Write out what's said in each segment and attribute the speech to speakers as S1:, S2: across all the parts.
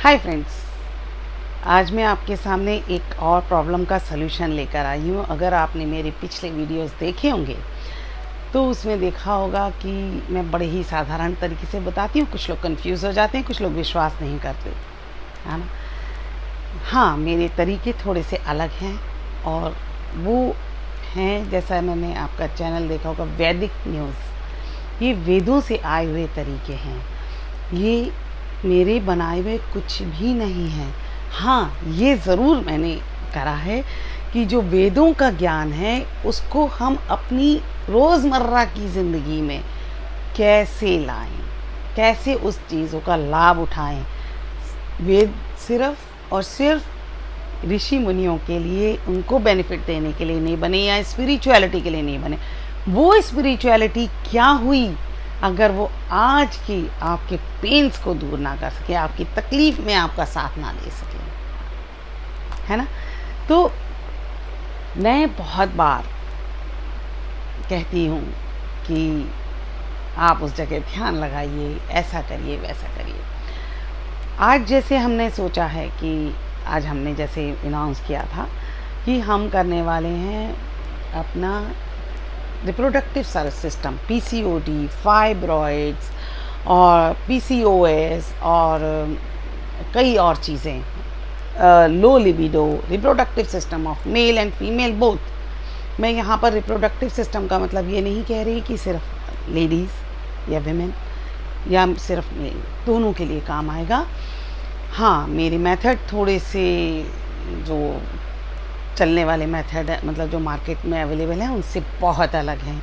S1: Hi friends, आज मैं आपके सामने एक और प्रॉब्लम का सलूशन लेकर आई हूँ। अगर आपने मेरे पिछले वीडियोस देखे होंगे तो उसमें देखा होगा कि मैं बड़े ही साधारण तरीके से बताती हूँ। कुछ लोग कंफ्यूज हो जाते हैं, कुछ लोग विश्वास नहीं करते, है ना। हाँ, मेरे तरीके थोड़े से अलग हैं और वो हैं, जैसा मैंने आपका चैनल देखा होगा वैदिक न्यूज़, ये वेदों से आए हुए तरीके हैं। ये मेरे बनाए हुए कुछ भी नहीं है। हाँ, ये ज़रूर मैंने करा है कि जो वेदों का ज्ञान है उसको हम अपनी रोज़मर्रा की ज़िंदगी में कैसे लाएं, कैसे उस चीज़ों का लाभ उठाएं। वेद सिर्फ और सिर्फ ऋषि मुनियों के लिए, उनको बेनिफिट देने के लिए नहीं बने या स्पिरिचुअलिटी के लिए नहीं बने। वो स्पिरिचुअलिटी क्या हुई अगर वो आज की आपके पेन्स को दूर ना कर सके, आपकी तकलीफ में आपका साथ ना दे सके, है ना। तो मैं बहुत बार कहती हूँ कि आप उस जगह ध्यान लगाइए, ऐसा करिए, वैसा करिए। आज जैसे हमने सोचा है कि आज हमने जैसे अनाउंस किया था कि हम करने वाले हैं अपना रिप्रोडक्टिव सिस्टम, पीसीओडी, फाइब्रॉइड्स और पीसीओएस और कई और चीज़ें, low libido, reproductive system of male and female both. मैं यहाँ पर रिप्रोडक्टिव सिस्टम का मतलब ये नहीं कह रही कि सिर्फ लेडीज़ या विमेन या सिर्फ मेल, दोनों के लिए काम आएगा। हाँ, मेरे मेथड थोड़े से जो चलने वाले मेथड है, मतलब जो मार्केट में अवेलेबल हैं, उनसे बहुत अलग हैं,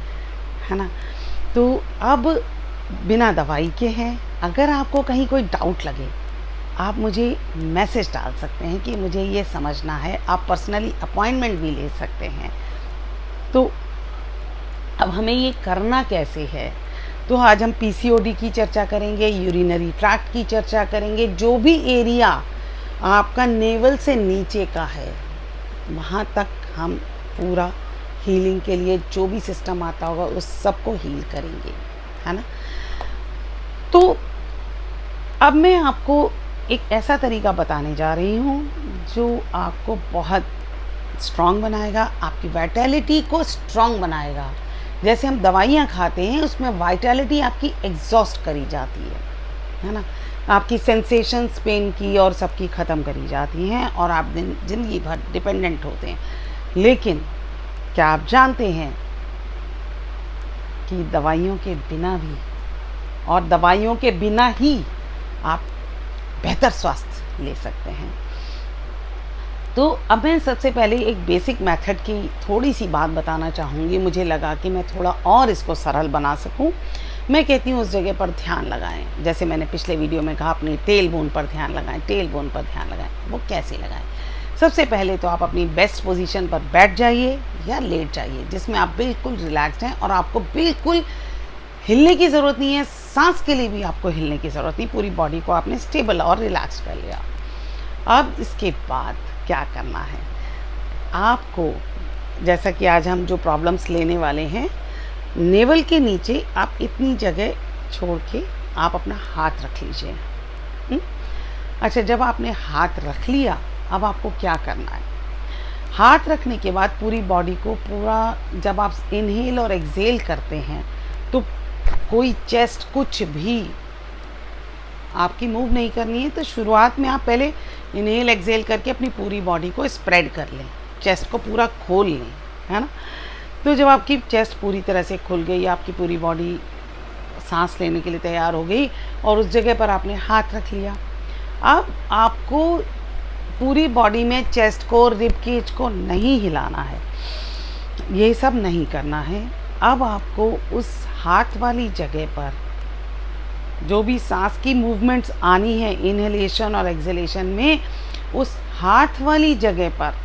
S1: है ना। तो अब बिना दवाई के हैं। अगर आपको कहीं कोई डाउट लगे, आप मुझे मैसेज डाल सकते हैं कि मुझे ये समझना है। आप पर्सनली अपॉइंटमेंट भी ले सकते हैं। तो अब हमें ये करना कैसे है, तो आज हम पीसीओडी की चर्चा करेंगे, यूरिनरी ट्रैक्ट की चर्चा करेंगे। जो भी एरिया आपका नेवल से नीचे का है, वहाँ तक हम पूरा हीलिंग के लिए जो भी सिस्टम आता होगा उस सबको हील करेंगे, है ना। तो अब मैं आपको एक ऐसा तरीका बताने जा रही हूँ जो आपको बहुत स्ट्रॉन्ग बनाएगा, आपकी वाइटैलिटी को स्ट्रॉन्ग बनाएगा। जैसे हम दवाइयाँ खाते हैं, उसमें वाइटैलिटी आपकी एग्जॉस्ट करी जाती है ना। आपकी सेंसेशंस पेन की और सबकी ख़त्म करी जाती हैं और आप ज़िंदगी भर डिपेंडेंट होते हैं। लेकिन क्या आप जानते हैं कि दवाइयों के बिना भी और दवाइयों के बिना ही आप बेहतर स्वास्थ्य ले सकते हैं। तो अब मैं सबसे पहले एक बेसिक मेथड की थोड़ी सी बात बताना चाहूँगी। मुझे लगा कि मैं थोड़ा और इसको सरल बना सकूँ। मैं कहती हूँ उस जगह पर ध्यान लगाएं। जैसे मैंने पिछले वीडियो में कहा, अपनी टेल बोन पर ध्यान लगाएं, टेल बोन पर ध्यान लगाएं। वो कैसे लगाएं? सबसे पहले तो आप अपनी बेस्ट पोजीशन पर बैठ जाइए या लेट जाइए, जिसमें आप बिल्कुल रिलैक्स्ड हैं और आपको बिल्कुल हिलने की ज़रूरत नहीं है। सांस के लिए भी आपको हिलने की ज़रूरत नहीं। पूरी बॉडी को आपने स्टेबल और रिलैक्स कर लिया। अब इसके बाद क्या करना है आपको, जैसा कि आज हम जो प्रॉब्लम्स लेने वाले हैं, नेवल के नीचे आप इतनी जगह छोड़ के आप अपना हाथ रख लीजिए। अच्छा, जब आपने हाथ रख लिया, अब आपको क्या करना है। हाथ रखने के बाद पूरी बॉडी को पूरा, जब आप इनहेल और एक्सेल करते हैं तो कोई चेस्ट कुछ भी आपकी मूव नहीं करनी है। तो शुरुआत में आप पहले इनहेल एक्सेल करके अपनी पूरी बॉडी को स्प्रेड कर लें, चेस्ट को पूरा खोल लें, है ना। तो जब आपकी चेस्ट पूरी तरह से खुल गई, आपकी पूरी बॉडी सांस लेने के लिए तैयार हो गई और उस जगह पर आपने हाथ रख लिया, अब आपको पूरी बॉडी में चेस्ट को, रिब केज को नहीं हिलाना है, ये सब नहीं करना है। अब आपको उस हाथ वाली जगह पर जो भी सांस की मूवमेंट्स आनी है इनहेलेशन और एक्सहेलेशन में, उस हाथ वाली जगह पर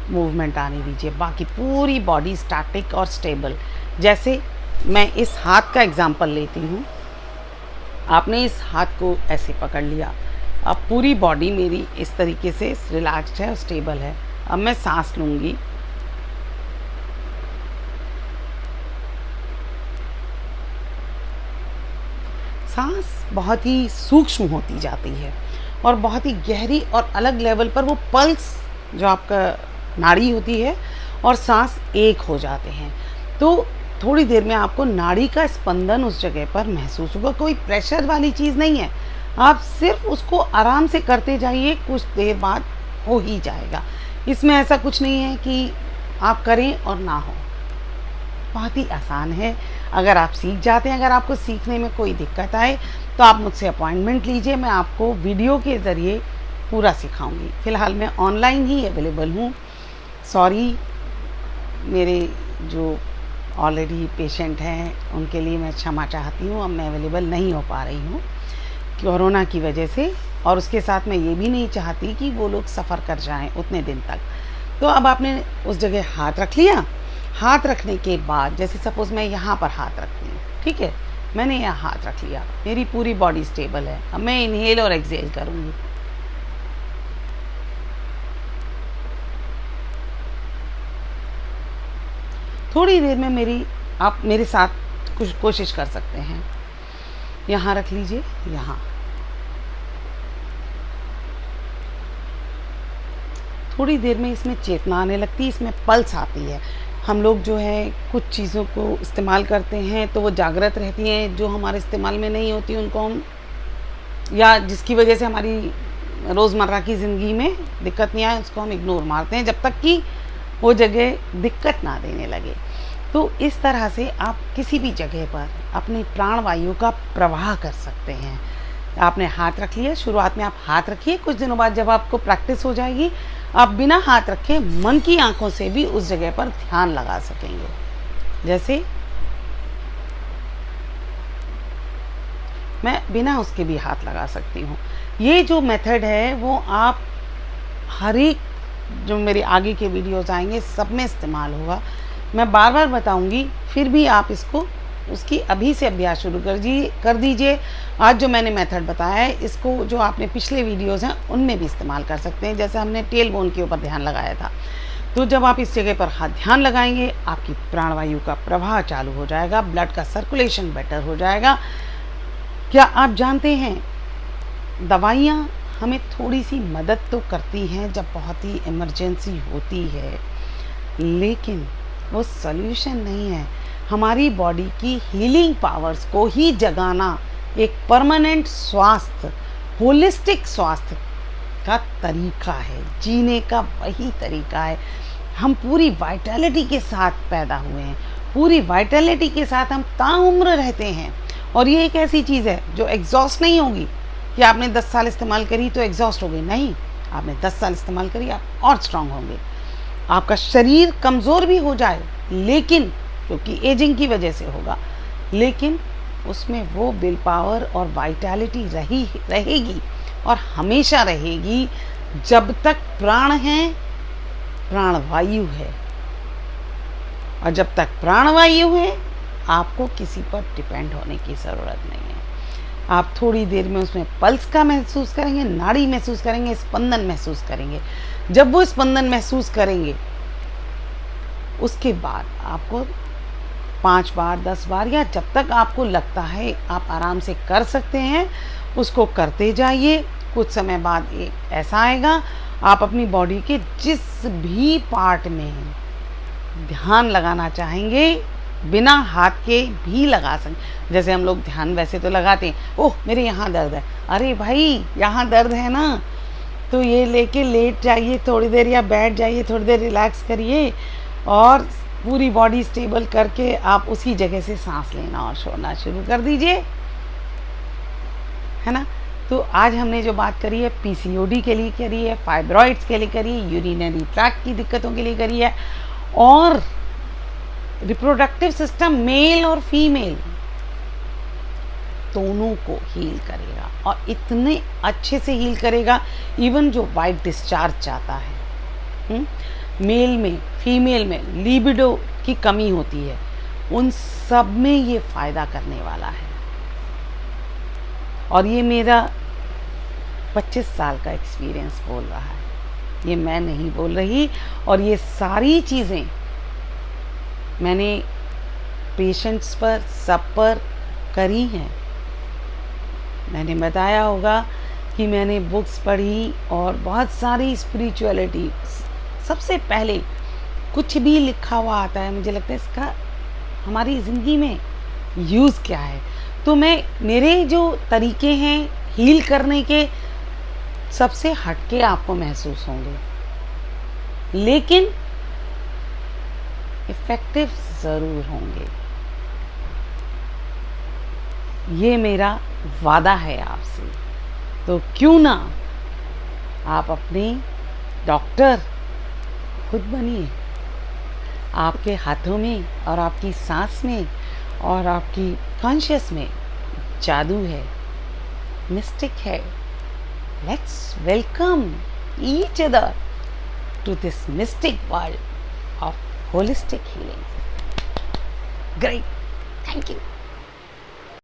S1: मूवमेंट आने दीजिए। बाकी पूरी बॉडी स्टैटिक और स्टेबल। जैसे मैं इस हाथ का एग्जांपल लेती हूँ। आपने इस हाथ को ऐसे पकड़ लिया, अब पूरी बॉडी मेरी इस तरीके से रिलैक्स्ड है और स्टेबल है। अब मैं सांस लूँगी, सांस बहुत ही सूक्ष्म होती जाती है और बहुत ही गहरी और अलग लेवल पर वो पल्स जो आपका नाड़ी होती है और सांस एक हो जाते हैं। तो थोड़ी देर में आपको नाड़ी का स्पंदन उस जगह पर महसूस होगा। कोई प्रेशर वाली चीज़ नहीं है, आप सिर्फ उसको आराम से करते जाइए, कुछ देर बाद हो ही जाएगा। इसमें ऐसा कुछ नहीं है कि आप करें और ना हो, बहुत ही आसान है। अगर आप सीख जाते हैं, अगर आपको सीखने में कोई दिक्कत आए तो आप मुझसे अपॉइंटमेंट लीजिए, मैं आपको वीडियो के ज़रिए पूरा सिखाऊंगी। फ़िलहाल मैं ऑनलाइन ही अवेलेबल हूँ। सॉरी, मेरे जो ऑलरेडी पेशेंट हैं उनके लिए मैं क्षमा चाहती हूँ, अब मैं अवेलेबल नहीं हो पा रही हूँ कोरोना की वजह से, और उसके साथ मैं ये भी नहीं चाहती कि वो लोग सफ़र कर जाएं उतने दिन तक। तो अब आपने उस जगह हाथ रख लिया। हाथ रखने के बाद जैसे सपोज़ मैं यहाँ पर हाथ रखती हूँ, ठीक है, मैंने यहाँ हाथ रख लिया, मेरी पूरी बॉडी स्टेबल है। अब मैं इनहेल और एक्सहेल करूँगी। थोड़ी देर में आप मेरे साथ कुछ कोशिश कर सकते हैं। यहाँ रख लीजिए, यहाँ थोड़ी देर में इसमें चेतना आने लगती है, इसमें पल्स आती है। हम लोग जो है कुछ चीज़ों को इस्तेमाल करते हैं तो वो जागृत रहती हैं, जो हमारे इस्तेमाल में नहीं होती उनको हम, या जिसकी वजह से हमारी रोज़मर्रा की ज़िंदगी में दिक्कत नहीं आए, उसको हम इग्नोर मारते हैं जब तक कि वो जगह दिक्कत ना देने लगे। तो इस तरह से आप किसी भी जगह पर अपनी प्राणवायु का प्रवाह कर सकते हैं। आपने हाथ रख लिया, शुरुआत में आप हाथ रखिए, कुछ दिनों बाद जब आपको प्रैक्टिस हो जाएगी आप बिना हाथ रखे मन की आंखों से भी उस जगह पर ध्यान लगा सकेंगे। जैसे मैं बिना उसके भी हाथ लगा सकती हूँ। ये जो मेथड है वो आप हर एक जो मेरे आगे के वीडियोस आएंगे सब में इस्तेमाल होगा। मैं बार बार बताऊंगी, फिर भी आप इसको उसकी अभी से अभ्यास शुरू कर दीजिए। आज जो मैंने मेथड बताया है इसको जो आपने पिछले वीडियोस हैं उनमें भी इस्तेमाल कर सकते हैं। जैसे हमने टेल बोन के ऊपर ध्यान लगाया था, तो जब आप इस जगह पर हाथ ध्यान लगाएंगे आपकी प्राणवायु का प्रवाह चालू हो जाएगा, ब्लड का सर्कुलेशन बेटर हो जाएगा। क्या आप जानते हैं दवाइयाँ हमें थोड़ी सी मदद तो करती हैं जब बहुत ही इमरजेंसी होती है, लेकिन वो सॉल्यूशन नहीं है। हमारी बॉडी की हीलिंग पावर्स को ही जगाना एक परमानेंट स्वास्थ्य, होलिस्टिक स्वास्थ्य का तरीका है, जीने का वही तरीका है। हम पूरी वाइटैलिटी के साथ पैदा हुए हैं, पूरी वाइटैलिटी के साथ हम ताउम्र रहते हैं। और ये एक ऐसी चीज़ है जो एग्जॉस्ट नहीं होगी कि आपने 10 साल इस्तेमाल करी तो एग्जॉस्ट हो गई, नहीं, आपने 10 साल इस्तेमाल करी आप और स्ट्रांग होंगे। आपका शरीर कमज़ोर भी हो जाए, लेकिन क्योंकि एजिंग की वजह से होगा, लेकिन उसमें वो विल पावर और वाइटैलिटी रहेगी और हमेशा रहेगी जब तक प्राण है, प्राणवायु है। और जब तक प्राणवायु है आपको किसी पर डिपेंड होने की ज़रूरत नहीं है। आप थोड़ी देर में उसमें पल्स का महसूस करेंगे, नाड़ी महसूस करेंगे, स्पंदन महसूस करेंगे। जब वो स्पंदन महसूस करेंगे उसके बाद आपको 5 बार 10 बार या जब तक आपको लगता है आप आराम से कर सकते हैं उसको करते जाइए। कुछ समय बाद एक ऐसा आएगा आप अपनी बॉडी के जिस भी पार्ट में ध्यान लगाना चाहेंगे बिना हाथ के भी लगा सकते। जैसे हम लोग ध्यान वैसे तो लगाते हैं, ओह मेरे यहाँ दर्द है, अरे भाई यहाँ दर्द है ना, तो ये लेके लेट जाइए थोड़ी देर या बैठ जाइए थोड़ी देर, रिलैक्स करिए और पूरी बॉडी स्टेबल करके आप उसी जगह से सांस लेना और छोड़ना शुरू कर दीजिए, है ना। तो आज हमने जो बात करी है पीसीओडी के लिए करी है, फाइब्रॉइड्स के लिए करी है, यूरिनरी ट्रैक्ट की दिक्कतों के लिए करी है, और रिप्रोडक्टिव सिस्टम मेल और फीमेल दोनों को हील करेगा और इतने अच्छे से हील करेगा। इवन जो वाइट डिस्चार्ज चाहता है, मेल में फीमेल में लिबिडो की कमी होती है, उन सब में ये फ़ायदा करने वाला है। और ये मेरा 25 साल का एक्सपीरियंस बोल रहा है, ये मैं नहीं बोल रही। और ये सारी चीज़ें मैंने पेशेंट्स पर सब पर करी हैं। मैंने बताया होगा कि मैंने बुक्स पढ़ी और बहुत सारी स्पिरिचुअलिटी, सबसे पहले कुछ भी लिखा हुआ आता है मुझे लगता है इसका हमारी ज़िंदगी में यूज़ क्या है। तो मेरे जो तरीके हैं हील करने के, सबसे हटके आपको महसूस होंगे, लेकिन इफ़ेक्टिव ज़रूर होंगे। ये मेरा वादा है आपसे। तो क्यों ना आप अपने डॉक्टर खुद बनिए। आपके हाथों में और आपकी सांस में और आपकी कॉन्शियस में जादू है, मिस्टिक है। Let's welcome each other to this mystic world of holistic healing. Great. Thank you.